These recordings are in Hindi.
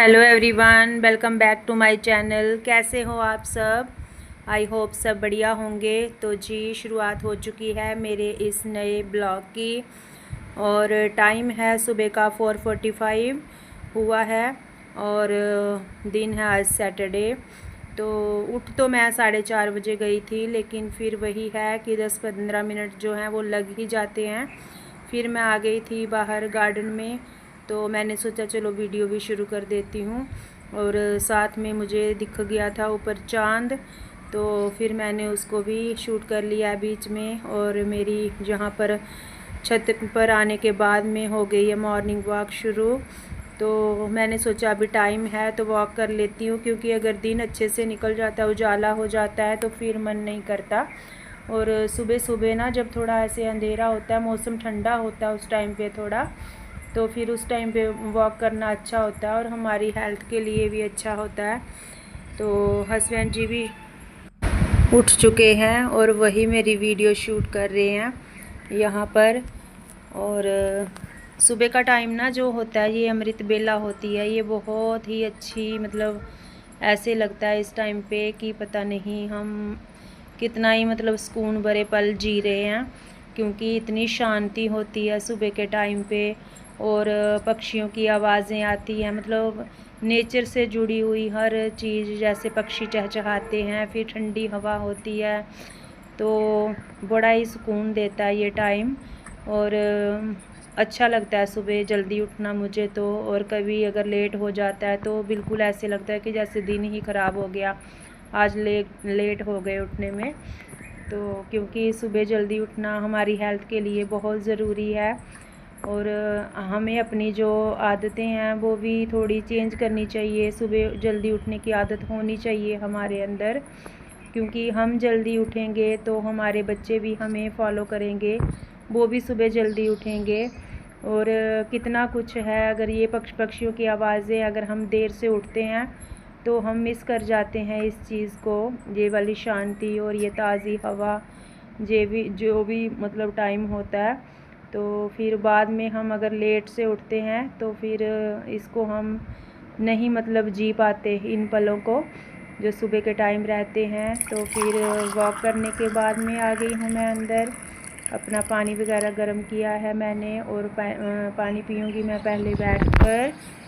Hello everyone, welcome back to my channel. कैसे हो आप सब? आई होप सब बढ़िया होंगे। तो जी, शुरुआत हो चुकी है मेरे इस नए ब्लॉग की और टाइम है सुबह का 4:45 हुआ है और दिन है आज सैटरडे। तो उठ तो मैं 4:30 बजे गई थी, लेकिन फिर वही है कि 10-15 मिनट जो हैं वो लग ही जाते हैं। फिर मैं आ गई थी बाहर गार्डन में, तो मैंने सोचा चलो वीडियो भी शुरू कर देती हूँ। और साथ में मुझे दिख गया था ऊपर चांद, तो फिर मैंने उसको भी शूट कर लिया बीच में। और मेरी जहाँ पर छत पर आने के बाद में हो गई है मॉर्निंग वॉक शुरू। तो मैंने सोचा अभी टाइम है तो वॉक कर लेती हूँ, क्योंकि अगर दिन अच्छे से निकल जाता है, उजाला हो जाता है, तो फिर मन नहीं करता। और सुबह सुबह ना जब थोड़ा ऐसे अंधेरा होता है, मौसम ठंडा होता है उस टाइम पे थोड़ा, तो फिर उस टाइम पे वॉक करना अच्छा होता है और हमारी हेल्थ के लिए भी अच्छा होता है। तो हस्बैंड जी भी उठ चुके हैं और वही मेरी वीडियो शूट कर रहे हैं यहाँ पर। और सुबह का टाइम ना जो होता है, ये अमृत बेला होती है, ये बहुत ही अच्छी, मतलब ऐसे लगता है इस टाइम पे कि पता नहीं हम कितना ही मतलब सुकून भरे पल जी रहे हैं, क्योंकि इतनी शांति होती है सुबह के टाइम पे। और पक्षियों की आवाज़ें आती हैं, मतलब नेचर से जुड़ी हुई हर चीज़, जैसे पक्षी चहचहाते हैं, फिर ठंडी हवा होती है, तो बड़ा ही सुकून देता है ये टाइम। और अच्छा लगता है सुबह जल्दी उठना मुझे तो। और कभी अगर लेट हो जाता है तो बिल्कुल ऐसे लगता है कि जैसे दिन ही ख़राब हो गया, आज लेट हो गए उठने में। तो क्योंकि सुबह जल्दी उठना हमारी हेल्थ के लिए बहुत ज़रूरी है। और हमें अपनी जो आदतें हैं वो भी थोड़ी चेंज करनी चाहिए। सुबह जल्दी उठने की आदत होनी चाहिए हमारे अंदर, क्योंकि हम जल्दी उठेंगे तो हमारे बच्चे भी हमें फॉलो करेंगे, वो भी सुबह जल्दी उठेंगे। और कितना कुछ है, अगर ये पक्षियों की आवाज़ें, अगर हम देर से उठते हैं तो हम मिस कर जाते हैं इस चीज़ को, ये वाली शांति और ये ताज़ी हवा, ये भी जो भी मतलब टाइम होता है। तो फिर बाद में हम अगर लेट से उठते हैं तो फिर इसको हम नहीं मतलब जी पाते इन पलों को जो सुबह के टाइम रहते हैं। तो फिर वॉक करने के बाद में आ गई हूँ मैं अंदर, अपना पानी वगैरह गर्म किया है मैंने और पानी पीऊँगी मैं पहले बैठकर।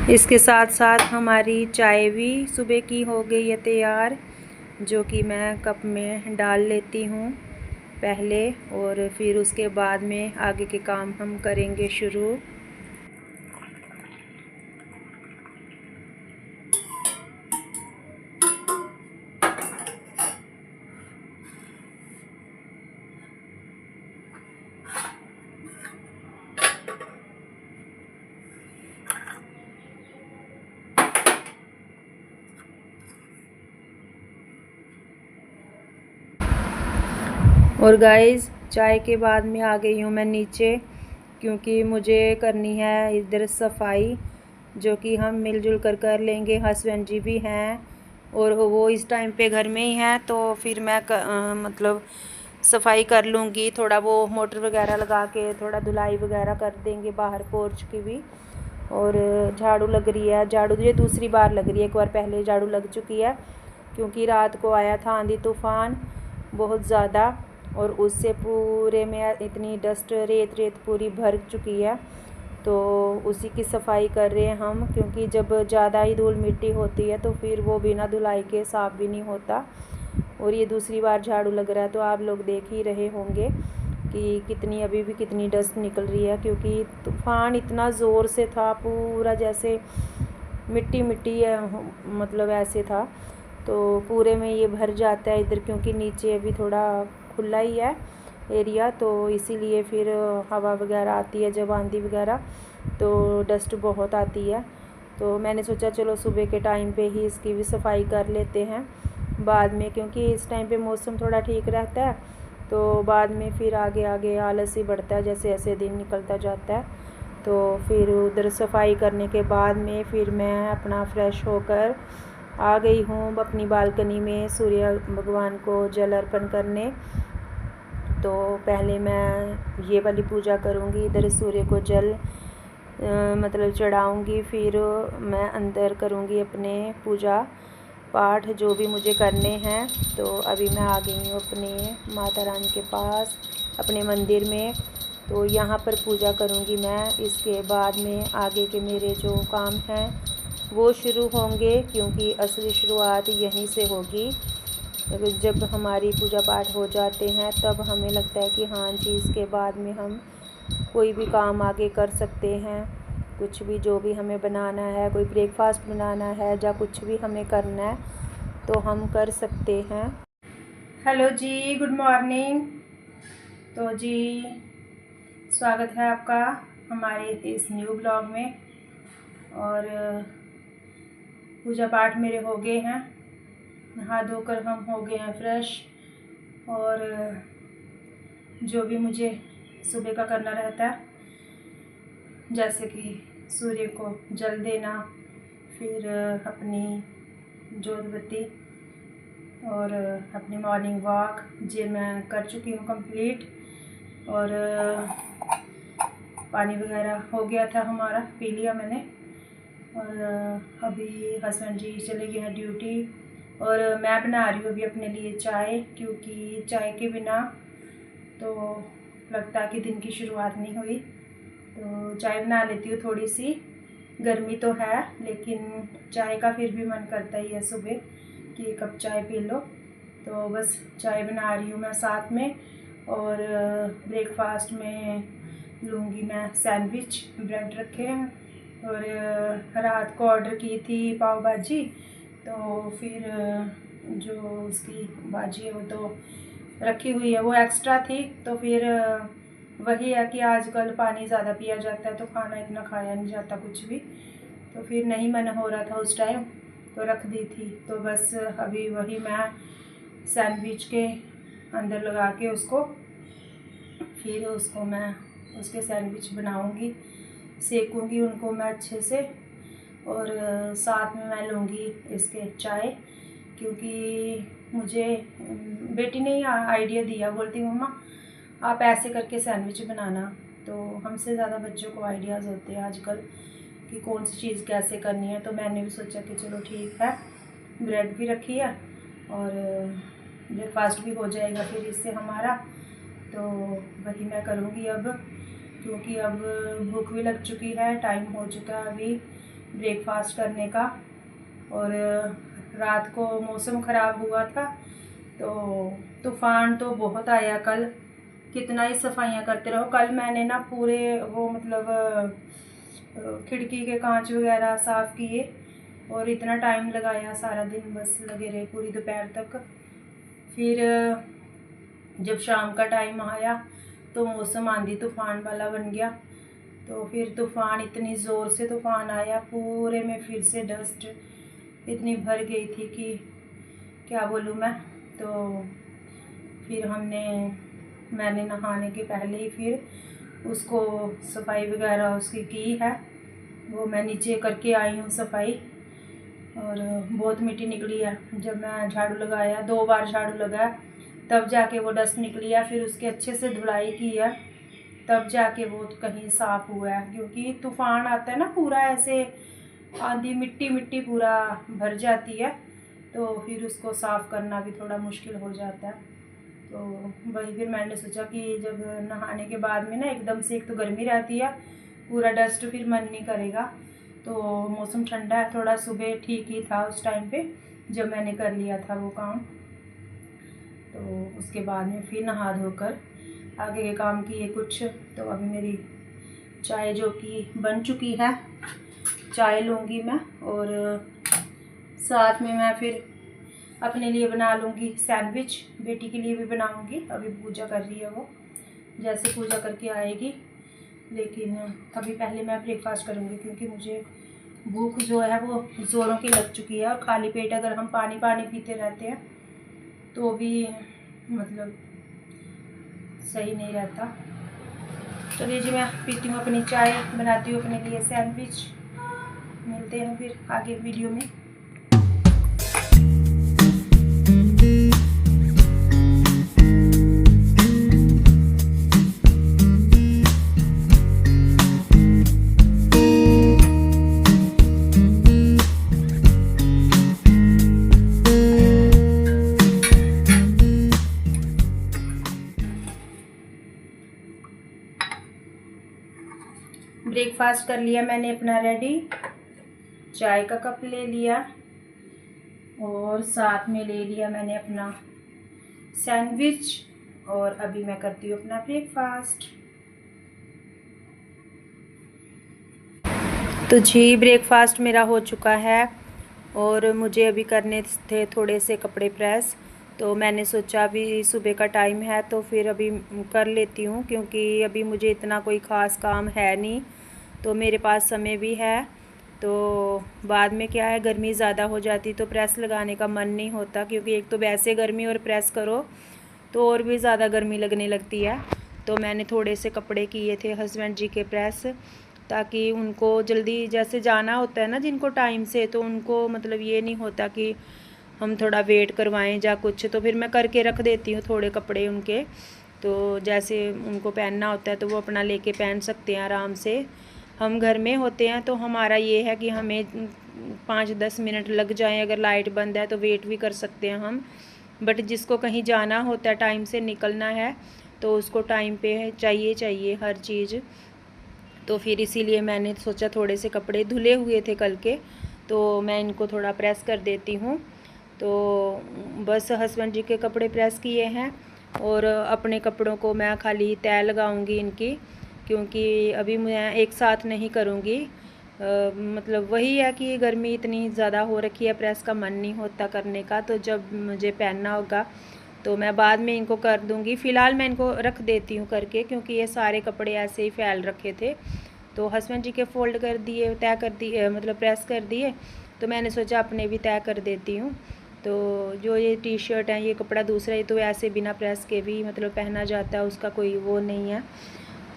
इसके साथ साथ हमारी चाय भी सुबह की हो गई है तैयार, जो कि मैं कप में डाल लेती हूँ पहले, और फिर उसके बाद में आगे के काम हम करेंगे शुरू। और गाइस, चाय के बाद में आ गई हूँ मैं नीचे, क्योंकि मुझे करनी है इधर सफाई, जो कि हम मिलजुल कर लेंगे। हस्बैंड जी भी हैं और वो इस टाइम पे घर में ही हैं, तो फिर मैं मतलब सफाई कर लूँगी। थोड़ा वो मोटर वगैरह लगा के थोड़ा धुलाई वगैरह कर देंगे बाहर पोर्च की भी। और झाड़ू लग रही है, झाड़ू ये दूसरी बार लग रही है, एक बार पहले झाड़ू लग चुकी है, क्योंकि रात को आया था आंधी तूफ़ान बहुत ज़्यादा, और उससे पूरे में इतनी डस्ट रेत पूरी भर चुकी है। तो उसी की सफाई कर रहे हैं हम, क्योंकि जब ज़्यादा ही धूल मिट्टी होती है तो फिर वो बिना धुलाई के साफ़ भी नहीं होता। और ये दूसरी बार झाड़ू लग रहा है, तो आप लोग देख ही रहे होंगे। कि कितनी अभी भी कितनी डस्ट निकल रही है, क्योंकि तूफ़ान इतना ज़ोर से था, पूरा जैसे मिट्टी मिट्टी है, मतलब ऐसे था। तो पूरे में ये भर जाता है इधर, क्योंकि नीचे अभी थोड़ा खुला ही है एरिया, तो इसीलिए फिर हवा वगैरह आती है जब आंधी वगैरह, तो डस्ट बहुत आती है। तो मैंने सोचा चलो सुबह के टाइम पे ही इसकी भी सफाई कर लेते हैं बाद में, क्योंकि इस टाइम पे मौसम थोड़ा ठीक रहता है, तो बाद में फिर आगे आगे आलस ही बढ़ता है जैसे जैसे दिन निकलता जाता है। तो फिर उधर सफाई करने के बाद में फिर मैं अपना फ्रेश होकर आ गई हूँ अपनी बालकनी में सूर्य भगवान को जल अर्पण करने। तो पहले मैं ये वाली पूजा करूँगी, इधर सूर्य को जल मतलब चढ़ाऊँगी, फिर मैं अंदर करूँगी अपने पूजा पाठ जो भी मुझे करने हैं। तो अभी मैं आ गई हूँ अपने माता रानी के पास अपने मंदिर में, तो यहाँ पर पूजा करूँगी मैं। इसके बाद में आगे के मेरे जो काम हैं वो शुरू होंगे, क्योंकि असली शुरुआत यहीं से होगी। जब हमारी पूजा पाठ हो जाते हैं तब हमें लगता है कि हाँ जी, इसके बाद में हम कोई भी काम आगे कर सकते हैं। कुछ भी जो भी हमें बनाना है, कोई ब्रेकफास्ट बनाना है या कुछ भी हमें करना है तो हम कर सकते हैं। हेलो जी, गुड मॉर्निंग। तो जी स्वागत है आपका हमारे इस न्यू ब्लॉग में। और पूजा पाठ मेरे हो गए हैं, नहा धोकर हम हो गए हैं फ्रेश। और जो भी मुझे सुबह का करना रहता है, जैसे कि सूर्य को जल देना, फिर अपनी जोत बत्ती और अपनी मॉर्निंग वॉक, ये मैं कर चुकी हूँ कंप्लीट। और पानी वगैरह हो गया था हमारा, पी लिया मैंने। और अभी हस्बैंड जी चले गए हैं ड्यूटी, और मैं बना रही हूँ अभी अपने लिए चाय, क्योंकि चाय के बिना तो लगता है कि दिन की शुरुआत नहीं हुई। तो चाय बना लेती हूँ थोड़ी सी, गर्मी तो है लेकिन चाय का फिर भी मन करता ही है सुबह कि एक कप चाय पी लो। तो बस चाय बना रही हूँ मैं साथ में। और ब्रेकफास्ट में लूँगी मैं सैंडविच, ब्रेड रखे हैं। और रात को ऑर्डर की थी पाव भाजी, तो फिर जो उसकी भाजी है वो तो रखी हुई है, वो एक्स्ट्रा थी। तो फिर वही है कि आजकल पानी ज़्यादा पिया जाता है तो खाना इतना खाया नहीं जाता कुछ भी, तो फिर नहीं मन हो रहा था उस टाइम, तो रख दी थी। तो बस अभी वही मैं सैंडविच के अंदर लगा के उसको, फिर उसको मैं उसके सैंडविच बनाऊंगी, सेकूंगी उनको मैं अच्छे से। और साथ में मैं लूँगी इसके चाय, क्योंकि मुझे बेटी ने ही आइडिया दिया, बोलती मम्मा आप ऐसे करके सैंडविच बनाना। तो हमसे ज़्यादा बच्चों को आइडियाज़ होते हैं आजकल कि कौन सी चीज़ कैसे करनी है। तो मैंने भी सोचा कि चलो ठीक है, ब्रेड भी रखी है और ब्रेकफास्ट भी हो जाएगा फिर इससे हमारा। तो वही मैं करूँगी अब, क्योंकि अब भूख भी लग चुकी है, टाइम हो चुका है अभी ब्रेकफास्ट करने का। और रात को मौसम ख़राब हुआ था, तो तूफ़ान तो बहुत आया कल, कितना ही सफाइयाँ करते रहो। कल मैंने ना पूरे वो मतलब खिड़की के कांच वगैरह साफ़ किए, और इतना टाइम लगाया, सारा दिन बस लगे रहे पूरी दोपहर तक। फिर जब शाम का टाइम आया तो मौसम आंधी तूफ़ान वाला बन गया। तो फिर तूफ़ान, इतनी ज़ोर से तूफ़ान आया, पूरे में फिर से डस्ट इतनी भर गई थी कि क्या बोलूँ मैं। तो फिर मैंने नहाने के पहले ही फिर उसको सफाई वगैरह उसकी की है, वो मैं नीचे करके आई हूँ सफाई। और बहुत मिट्टी निकली है, जब मैं झाड़ू लगाया, 2 बार झाड़ू लगाया तब जाके वो डस्ट निकली है। फिर उसके अच्छे से धुलाई की है तब जाके वो कहीं साफ़ हुआ है, क्योंकि तूफ़ान आता है ना पूरा ऐसे आंधी, मिट्टी मिट्टी पूरा भर जाती है, तो फिर उसको साफ़ करना भी थोड़ा मुश्किल हो जाता है। तो वही फिर मैंने सोचा कि जब नहाने के बाद में ना एकदम से एक तो गर्मी रहती है, पूरा डस्ट, फिर मन नहीं करेगा। तो मौसम ठंडा है थोड़ा, सुबह ठीक ही था उस टाइम पे जब मैंने कर लिया था वो काम। तो उसके बाद में फिर नहा धोकर आगे के काम किए कुछ। तो अभी मेरी चाय जो कि बन चुकी है, चाय लूँगी मैं, और साथ में मैं फिर अपने लिए बना लूँगी सैंडविच, बेटी के लिए भी बनाऊँगी। अभी पूजा कर रही है वो, जैसे पूजा करके आएगी, लेकिन अभी पहले मैं ब्रेकफास्ट करूँगी क्योंकि मुझे भूख जो है वो ज़ोरों की लग चुकी है। और खाली पेट अगर हम पानी पीते रहते हैं तो भी मतलब सही नहीं रहता। चलिए जी, मैं पीती हूँ अपनी चाय, बनाती हूँ अपने लिए सैंडविच। मिलते हैं फिर आगे वीडियो में। ब्रेकफास्ट कर लिया मैंने अपना रेडी, चाय का कप ले लिया और साथ में ले लिया मैंने अपना सैंडविच, और अभी मैं करती हूँ अपना ब्रेकफास्ट। तो जी, ब्रेकफास्ट मेरा हो चुका है और मुझे अभी करने थे थोड़े से कपड़े प्रेस। तो मैंने सोचा अभी सुबह का टाइम है तो फिर अभी कर लेती हूँ, क्योंकि अभी मुझे इतना कोई ख़ास काम है नहीं, तो मेरे पास समय भी है। तो बाद में क्या है, गर्मी ज़्यादा हो जाती तो प्रेस लगाने का मन नहीं होता, क्योंकि एक तो वैसे गर्मी और प्रेस करो तो और भी ज़्यादा गर्मी लगने लगती है। तो मैंने थोड़े से कपड़े किए थे हस्बैंड जी के प्रेस, ताकि उनको जल्दी जैसे जाना होता है ना जिनको टाइम से, तो उनको मतलब ये नहीं होता कि हम थोड़ा वेट करवाएं या कुछ, तो फिर मैं करके रख देती हूँ थोड़े कपड़े उनके। तो जैसे उनको पहनना होता है तो वो अपना लेके पहन सकते हैं आराम से। हम घर में होते हैं तो हमारा ये है कि हमें 5-10 मिनट लग जाएं, अगर लाइट बंद है तो वेट भी कर सकते हैं हम। बट जिसको कहीं जाना होता है, टाइम से निकलना है, तो उसको टाइम पे चाहिए हर चीज़। तो फिर इसीलिए मैंने सोचा थोड़े से कपड़े धुले हुए थे कल के, तो मैं इनको थोड़ा प्रेस कर देती हूँ। तो बस हस्बैंड जी के कपड़े प्रेस किए हैं और अपने कपड़ों को मैं खाली तय लगाऊंगी इनकी, क्योंकि अभी मैं एक साथ नहीं करूँगी। मतलब वही है कि गर्मी इतनी ज़्यादा हो रखी है, प्रेस का मन नहीं होता करने का। तो जब मुझे पहनना होगा तो मैं बाद में इनको कर दूँगी। फ़िलहाल मैं इनको रख देती हूँ करके, क्योंकि ये सारे कपड़े ऐसे ही फैल रखे थे। तो हस्बैंड जी के फ़ोल्ड कर दिए, तय कर दिए, मतलब प्रेस कर दिए, तो मैंने सोचा अपने भी तय कर देती हूँ। तो जो ये टी शर्ट है, ये कपड़ा दूसरा ही तो ऐसे बिना प्रेस के भी मतलब पहना जाता है, उसका कोई वो नहीं है।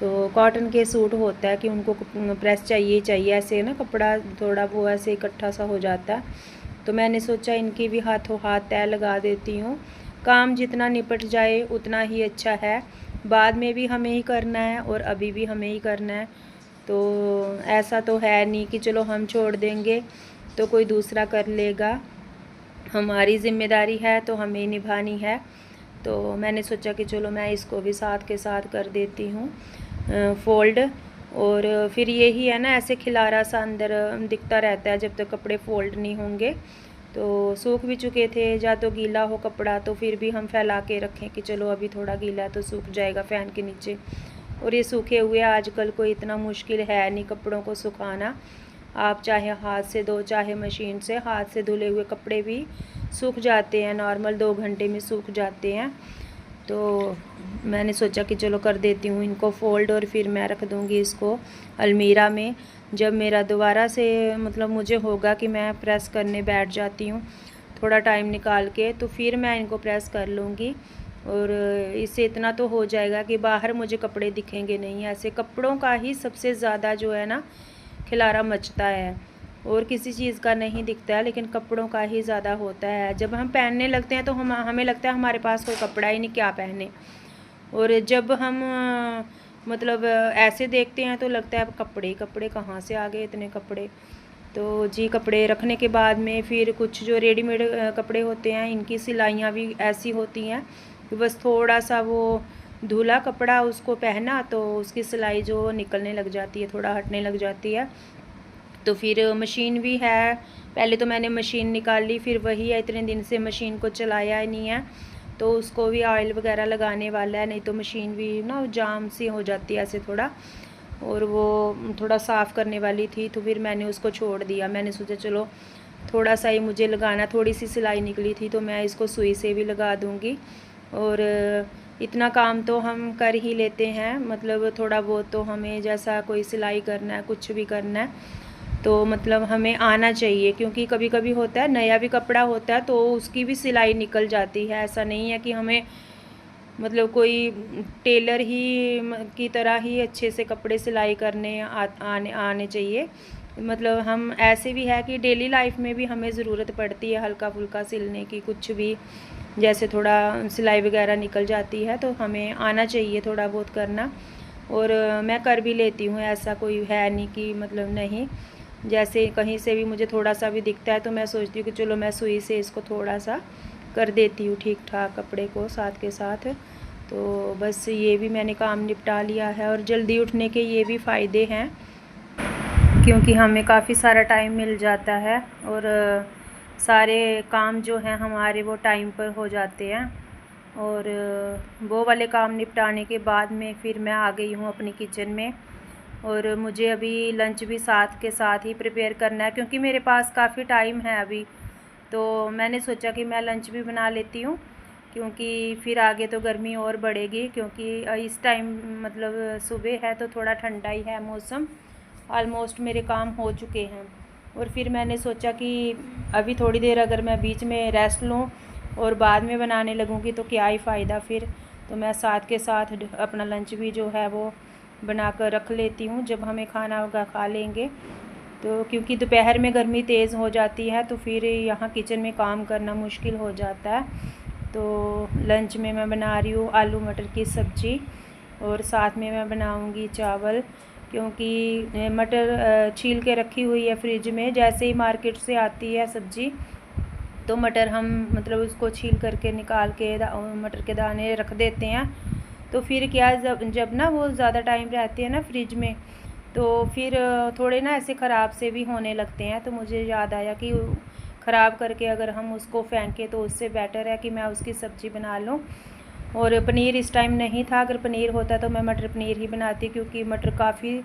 तो कॉटन के सूट होता है कि उनको प्रेस चाहिए, ऐसे ना कपड़ा थोड़ा वो ऐसे इकट्ठा सा हो जाता है। तो मैंने सोचा इनकी भी हाथों हाथ तय लगा देती हूँ। काम जितना निपट जाए उतना ही अच्छा है, बाद में भी हमें ही करना है और अभी भी हमें ही करना है। तो ऐसा तो है नहीं कि चलो हम छोड़ देंगे तो कोई दूसरा कर लेगा, हमारी ज़िम्मेदारी है तो हमें निभानी है। तो मैंने सोचा कि चलो मैं इसको भी साथ के साथ कर देती हूँ फ़ोल्ड। और फिर यही है ना, ऐसे खिलारा सा अंदर दिखता रहता है जब तक कपड़े फ़ोल्ड नहीं होंगे। तो सूख भी चुके थे, या तो गीला हो कपड़ा तो फिर भी हम फैला के रखें कि चलो अभी थोड़ा गीला है तो सूख जाएगा फ़ैन के नीचे। और ये सूखे हुए आजकल कोई इतना मुश्किल है नहीं कपड़ों को सुखाना। आप चाहे हाथ से धो चाहे मशीन से, हाथ से धुले हुए कपड़े भी सूख जाते हैं, नॉर्मल 2 घंटे में सूख जाते हैं। तो मैंने सोचा कि चलो कर देती हूँ इनको फ़ोल्ड, और फिर मैं रख दूँगी इसको अलमीरा में। जब मेरा दोबारा से मतलब मुझे होगा कि मैं प्रेस करने बैठ जाती हूँ थोड़ा टाइम निकाल के, तो फिर मैं इनको प्रेस कर लूँगी। और इससे इतना तो हो जाएगा कि बाहर मुझे कपड़े दिखेंगे नहीं। ऐसे कपड़ों का ही सबसे ज़्यादा जो है ना खिलारा मचता है, और किसी चीज़ का नहीं दिखता है, लेकिन कपड़ों का ही ज़्यादा होता है। जब हम पहनने लगते हैं तो हमें लगता है हमारे पास कोई कपड़ा ही नहीं, क्या पहने। और जब हम मतलब ऐसे देखते हैं तो लगता है कपड़े कपड़े कहाँ से आ गए इतने कपड़े। तो जी, कपड़े रखने के बाद में फिर कुछ जो रेडीमेड कपड़े होते हैं, इनकी सिलाइयाँ भी ऐसी होती हैं कि बस थोड़ा सा वो धुला कपड़ा उसको पहना तो उसकी सिलाई जो निकलने लग जाती है, थोड़ा हटने लग जाती है। तो फिर मशीन भी है, पहले तो मैंने मशीन निकाल ली, फिर वही है, इतने दिन से मशीन को चलाया ही नहीं है। तो उसको भी ऑयल वगैरह लगाने वाला है, नहीं तो मशीन भी ना जाम सी हो जाती है ऐसे थोड़ा, और वो थोड़ा साफ़ करने वाली थी, तो फिर मैंने उसको छोड़ दिया। मैंने सोचा चलो थोड़ा सा ही मुझे लगाना, थोड़ी सी सिलाई निकली थी तो मैं इसको सुई से भी लगा दूँगी। और इतना काम तो हम कर ही लेते हैं, मतलब थोड़ा बहुत तो हमें, जैसा कोई सिलाई करना है, कुछ भी करना है तो मतलब हमें आना चाहिए, क्योंकि कभी कभी होता है नया भी कपड़ा होता है तो उसकी भी सिलाई निकल जाती है। ऐसा नहीं है कि हमें मतलब कोई टेलर ही की तरह ही अच्छे से कपड़े सिलाई करने आने चाहिए। मतलब हम ऐसे भी है कि डेली लाइफ में भी हमें ज़रूरत पड़ती है हल्का फुल्का सिलने की, कुछ भी जैसे थोड़ा सिलाई वगैरह निकल जाती है तो हमें आना चाहिए थोड़ा बहुत करना। और मैं कर भी लेती हूँ, ऐसा कोई है नहीं कि मतलब नहीं। जैसे कहीं से भी मुझे थोड़ा सा भी दिखता है तो मैं सोचती हूँ कि चलो मैं सुई से इसको थोड़ा सा कर देती हूँ ठीक ठाक कपड़े को साथ के साथ। तो बस ये भी मैंने काम निपटा लिया है। और जल्दी उठने के ये भी फ़ायदे हैं, क्योंकि हमें काफ़ी सारा टाइम मिल जाता है और सारे काम जो हैं हमारे वो टाइम पर हो जाते हैं। और वो वाले काम निपटाने के बाद में फिर मैं आ गई हूँ अपनी किचन में, और मुझे अभी लंच भी साथ के साथ ही प्रिपेयर करना है, क्योंकि मेरे पास काफ़ी टाइम है अभी। तो मैंने सोचा कि मैं लंच भी बना लेती हूँ, क्योंकि फिर आगे तो गर्मी और बढ़ेगी, क्योंकि इस टाइम मतलब सुबह है तो थोड़ा ठंडा ही है मौसम। ऑलमोस्ट मेरे काम हो चुके हैं, और फिर मैंने सोचा कि अभी थोड़ी देर अगर मैं बीच में रेस्ट लूँ और बाद में बनाने लगूँगी तो क्या ही फ़ायदा फिर। तो मैं साथ के साथ अपना लंच भी जो है वो बना कर रख लेती हूँ, जब हमें खाना होगा खा लेंगे। तो क्योंकि दोपहर में गर्मी तेज़ हो जाती है तो फिर यहाँ किचन में काम करना मुश्किल हो जाता है। तो लंच में मैं बना रही हूँ आलू मटर की सब्ज़ी, और साथ में मैं बनाऊँगी चावल, क्योंकि मटर छील के रखी हुई है फ्रिज में। जैसे ही मार्केट से आती है सब्ज़ी तो मटर हम मतलब उसको छील करके निकाल के मटर के दाने रख देते हैं। तो फिर क्या, जब ना वो ज़्यादा टाइम रहते हैं ना फ्रिज में तो फिर थोड़े ना ऐसे ख़राब से भी होने लगते हैं। तो मुझे याद आया कि ख़राब करके अगर हम उसको फेंकें तो उससे बेटर है कि मैं उसकी सब्ज़ी बना लूँ। और पनीर इस टाइम नहीं था, अगर पनीर होता तो मैं मटर पनीर ही बनाती, क्योंकि मटर काफ़ी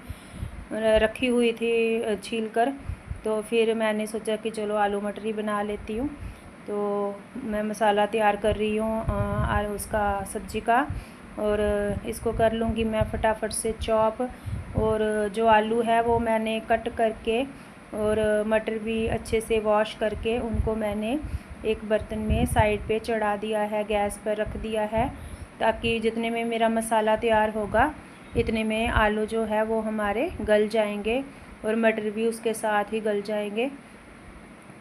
रखी हुई थी छील कर। तो फिर मैंने सोचा कि चलो आलू मटर ही बना लेती हूँ। तो मैं मसाला तैयार कर रही हूँ उसका सब्ज़ी का, और इसको कर लूँगी मैं फटाफट से चॉप। और जो आलू है वो मैंने कट करके, और मटर भी अच्छे से वॉश करके उनको मैंने एक बर्तन में साइड पे चढ़ा दिया है, गैस पर रख दिया है, ताकि जितने में मेरा मसाला तैयार होगा इतने में आलू जो है वो हमारे गल जाएंगे और मटर भी उसके साथ ही गल जाएंगे।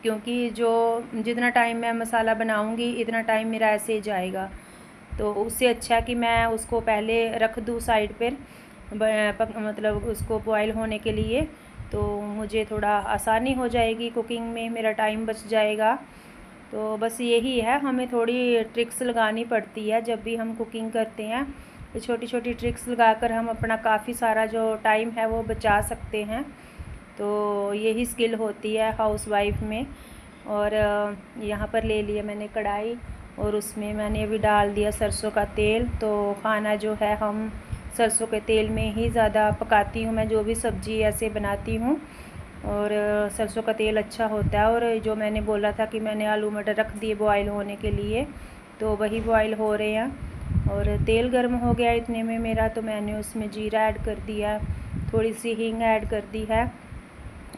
क्योंकि जो जितना टाइम मैं मसाला बनाऊंगी इतना टाइम मेरा ऐसे ही जाएगा, तो उससे अच्छा कि मैं उसको पहले रख दूँ साइड पर, मतलब उसको बॉयल होने के लिए। तो मुझे थोड़ा आसानी हो जाएगी कुकिंग में, मेरा टाइम बच जाएगा। तो बस यही है, हमें थोड़ी ट्रिक्स लगानी पड़ती है जब भी हम कुकिंग करते हैं। तो छोटी छोटी ट्रिक्स लगाकर हम अपना काफ़ी सारा जो टाइम है वो बचा सकते हैं। तो यही स्किल होती है हाउसवाइफ में। और यहाँ पर ले लिया मैंने कढ़ाई, और उसमें मैंने अभी डाल दिया सरसों का तेल। तो खाना जो है हम सरसों के तेल में ही ज़्यादा पकाती हूँ मैं, जो भी सब्ज़ी ऐसे बनाती हूँ। और सरसों का तेल अच्छा होता है। और जो मैंने बोला था कि मैंने आलू मटर रख दिए बॉयल होने के लिए, तो वही बॉयल हो रहे हैं। और तेल गर्म हो गया इतने में मेरा, तो मैंने उसमें जीरा ऐड कर दिया, थोड़ी सी हींग ऐड कर दी है।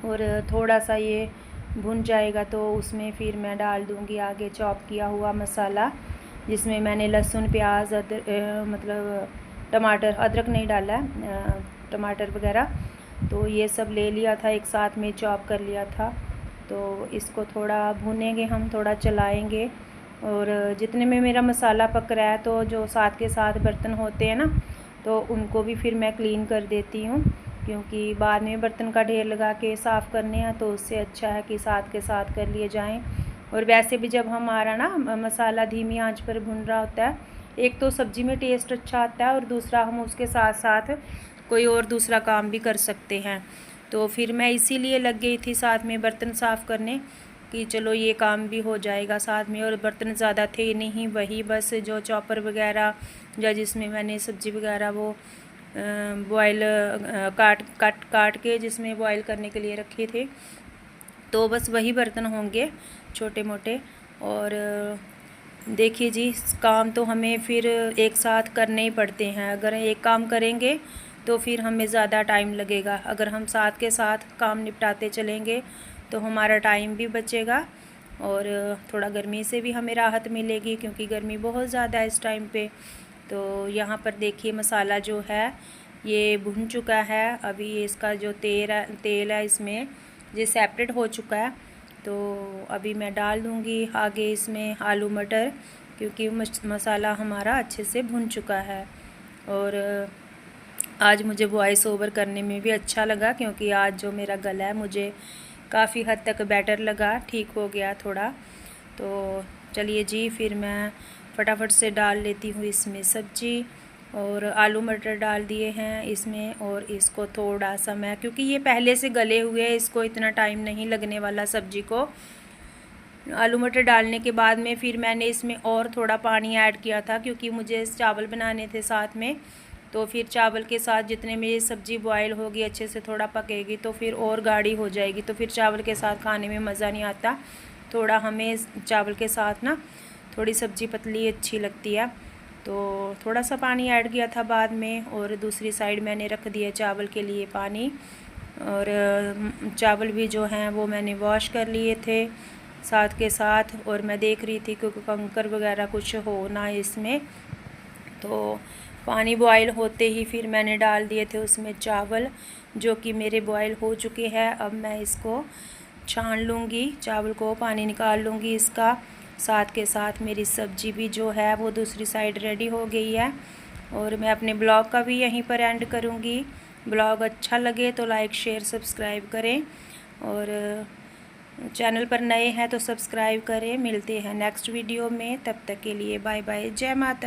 और थोड़ा सा ये भुन जाएगा तो उसमें फिर मैं डाल दूँगी आगे चॉप किया हुआ मसाला, जिसमें मैंने लहसुन प्याज मतलब टमाटर, अदरक नहीं डाला है, टमाटर वगैरह तो ये सब ले लिया था, एक साथ में चॉप कर लिया था। तो इसको थोड़ा भुनेंगे हम, थोड़ा चलाएंगे। और जितने में मेरा मसाला पक रहा है तो जो साथ के साथ बर्तन होते हैं ना, तो उनको भी फिर मैं क्लीन कर देती हूँ, क्योंकि बाद में बर्तन का ढेर लगा के साफ़ करने हैं, तो उससे अच्छा है कि साथ के साथ कर लिए जाएं। और वैसे भी जब हमारा ना मसाला धीमी आंच पर भुन रहा होता है, एक तो सब्ज़ी में टेस्ट अच्छा आता है, और दूसरा हम उसके साथ साथ कोई और दूसरा काम भी कर सकते हैं। तो फिर मैं इसीलिए लग गई थी साथ में बर्तन साफ़ करने, कि चलो ये काम भी हो जाएगा साथ में। और बर्तन ज़्यादा थे नहीं, वही बस जो चॉपर वगैरह या जिसमें मैंने सब्ज़ी वगैरह वो बॉयल काट के जिसमें बॉयल करने के लिए रखे थे, तो बस वही बर्तन होंगे छोटे मोटे। और देखिए जी, काम तो हमें फिर एक साथ करने ही पड़ते हैं। अगर एक काम करेंगे तो फिर हमें ज़्यादा टाइम लगेगा, अगर हम साथ के साथ काम निपटाते चलेंगे तो हमारा टाइम भी बचेगा और थोड़ा गर्मी से भी हमें राहत मिलेगी, क्योंकि गर्मी बहुत ज़्यादा है इस टाइम पे। तो यहाँ पर देखिए मसाला जो है ये भुन चुका है। अभी इसका जो तेल है इसमें ये सेपरेट हो चुका है। तो अभी मैं डाल दूँगी आगे इसमें आलू मटर, क्योंकि मसाला हमारा अच्छे से भुन चुका है। और आज मुझे वॉइस ओवर करने में भी अच्छा लगा, क्योंकि आज जो मेरा गला है मुझे काफ़ी हद तक बेटर लगा, ठीक हो गया थोड़ा। तो चलिए जी, फिर मैं फटाफट से डाल लेती हूँ इसमें सब्ज़ी। और आलू मटर डाल दिए हैं इसमें, और इसको थोड़ा सा मैं, क्योंकि ये पहले से गले हुए हैं, इसको इतना टाइम नहीं लगने वाला सब्ज़ी को। आलू मटर डालने के बाद में फिर मैंने इसमें और थोड़ा पानी ऐड किया था, क्योंकि मुझे चावल बनाने थे साथ में। तो फिर चावल के साथ जितने में ये सब्ज़ी बॉयल होगी, अच्छे से थोड़ा पकेगी, तो फिर और गाढ़ी हो जाएगी, तो फिर चावल के साथ खाने में मज़ा नहीं आता। थोड़ा हमें चावल के साथ ना थोड़ी सब्ज़ी पतली अच्छी लगती है। तो थोड़ा सा पानी ऐड किया था बाद में, और दूसरी साइड मैंने रख दिया चावल के लिए पानी। और चावल भी जो हैं वो मैंने वॉश कर लिए थे साथ के साथ। और मैं देख रही थी क्योंकि कंकर वगैरह कुछ हो ना इसमें। तो पानी बॉयल होते ही फिर मैंने डाल दिए थे उसमें चावल, जो कि मेरे बॉयल हो चुके हैं। अब मैं इसको छान लूँगी, चावल को पानी निकाल लूँगी इसका। साथ के साथ मेरी सब्ज़ी भी जो है वो दूसरी साइड रेडी हो गई है। और मैं अपने ब्लॉग का भी यहीं पर एंड करूँगी। ब्लॉग अच्छा लगे तो लाइक शेयर सब्सक्राइब करें, और चैनल पर नए हैं तो सब्सक्राइब करें। मिलते हैं नेक्स्ट वीडियो में, तब तक के लिए बाय बाय, जय माता।